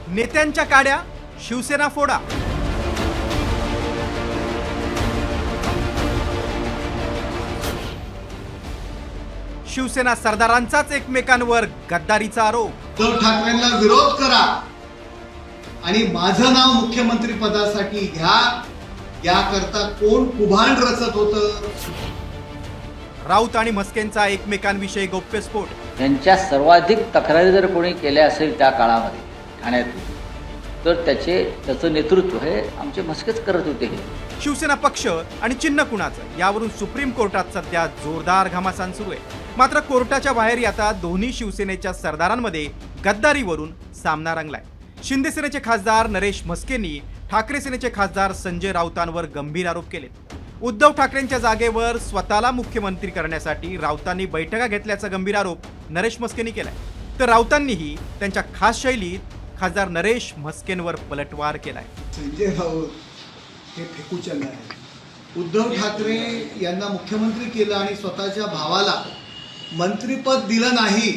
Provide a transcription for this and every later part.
नेत्यांच्या काड्या शिवसेना फोडा। शिवसेना सरदारांचाच एकमेकांवर गद्दारीचा आरोप। उद्धव ठाकरेंना विरोध करा आणि माझं नाव मुख्यमंत्री पदासाठी घ्या, याकरता कोण कुभांड रचत होतं। राऊत आणि म्हस्केंचा एकमेकांविषयी गौप्यस्फोट। यांच्या सर्वाधिक तक्रारी जर कोणी केल्या असेल त्या काळामध्ये ठाण्यातून, तर त्याचं नेतृत्व हे आमचे म्हस्केच करत होते। हे शिवसेना पक्ष आणि चिन्ह कुणाचं यावरून सुप्रीम कोर्टात सध्या जोरदार घमासान सुरू आहे। मात्र कोर्टाच्या बाहेर आता दोन्ही शिवसेनेच्या सरदारांमध्ये गद्दारीवरून सामना रंगलाय। शिंदे सेनेचे खासदार नरेश म्हस्केंनी ठाकरे सेनेचे खासदार संजय राऊतांवर गंभीर आरोप केलेत। उद्धव ठाकरेंच्या जागेवर स्वतःला मुख्यमंत्री करण्यासाठी राऊतांनी बैठका घेतल्याचा गंभीर आरोप नरेश म्हस्केंनी केलाय। तर राऊतांनीही त्यांच्या खास शैलीत खासदार नरेश म्हस्केंवर पलटवार केलाय। संजय राऊत हे फेकूचंद आहे। उद्धव ठाकरे यांना मुख्यमंत्री केलं आणि स्वतःच्या भावाला मंत्रिपद दिलं नाही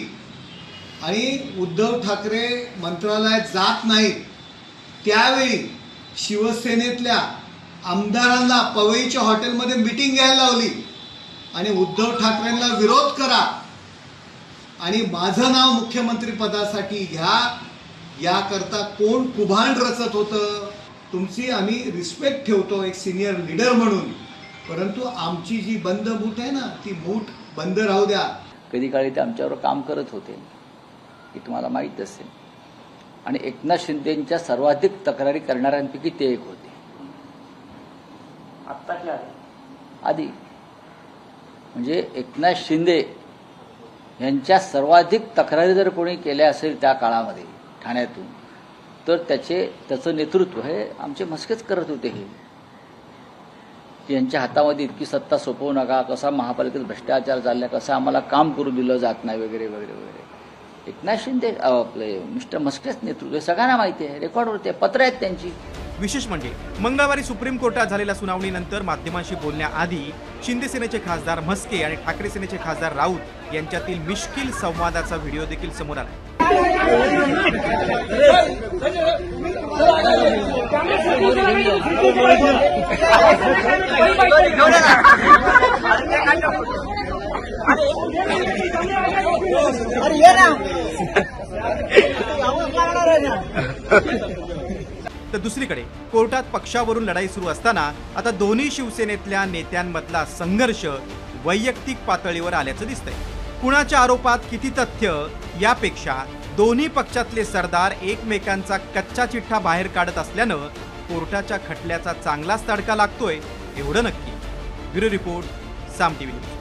आणि उद्धव ठाकरे मंत्रालयात जात नाहीत, त्यावेळी शिवसेनेतल्या आमदारांना पवईच्या हॉटेलमध्ये मीटिंग घ्यायला लावली आणि उद्धव ठाकरेंना विरोध करा आणि माझं नाव मुख्यमंत्री पदासाठी घ्या, याकरता कोण कुभांड रचत होतं। तुमची आम्ही रिस्पेक्ट ठेवतो एक सिनियर लीडर म्हणून, परंतु आमची जी बंद मूठ आहे ना, ती मूठ बंद राहू द्या। कधी काळी ते आमच्यावर काम करत होते, हे तुम्हाला माहीत असेल, आणि एकनाथ शिंदेंच्या सर्वाधिक तक्रारी करणाऱ्यांपैकी ते एक होते। आत्ताच्या आधी म्हणजे एकनाथ शिंदे यांच्या सर्वाधिक तक्रारी जर कोणी केल्या असेल त्या काळामध्ये ठाण्यातून, तर त्याचं नेतृत्व हे आमचे म्हस्केच करत होते। हे यांच्या हातामध्ये इतकी सत्ता सोपवू नका, कसा महापालिकेत भ्रष्टाचार चालला, कसं आम्हाला काम करू दिलं जात नाही, वगैरे वगैरे वगैरे। एकनाथ शिंदे आपले मिस्टर म्हस्केच नेतृत्व सगळ्यांना माहिती आहे, रेकॉर्डवरती पत्र आहेत त्यांची। विशेष म्हणजे मंगळवारी सुप्रीम कोर्टात झालेल्या सुनावणीनंतर माध्यमांशी बोलण्याआधी शिंदे सेनेचे खासदार म्हस्के आणि ठाकरे सेनेचे खासदार राऊत यांच्यातील मिश्किल संवादाचा व्हिडिओ देखील समोर आला। तर दुसरीकडे कोर्टात पक्षावरून लढाई सुरू असताना आता दोन्ही शिवसेनेतल्या नेत्यांमधला संघर्ष वैयक्तिक पातळीवर आल्याचं दिसतंय। कुणाच्या आरोपात किती तथ्य यापेक्षा दोन्ही पक्षातले सरदार एकमेकांचा कच्चा चिठ्ठा बाहेर काढत असल्यानं कोर्टाच्या खटल्याचा चांगलाच तडका लागतोय एवढं नक्की। ब्युरो रिपोर्ट, साम टीव्ही न्यूज।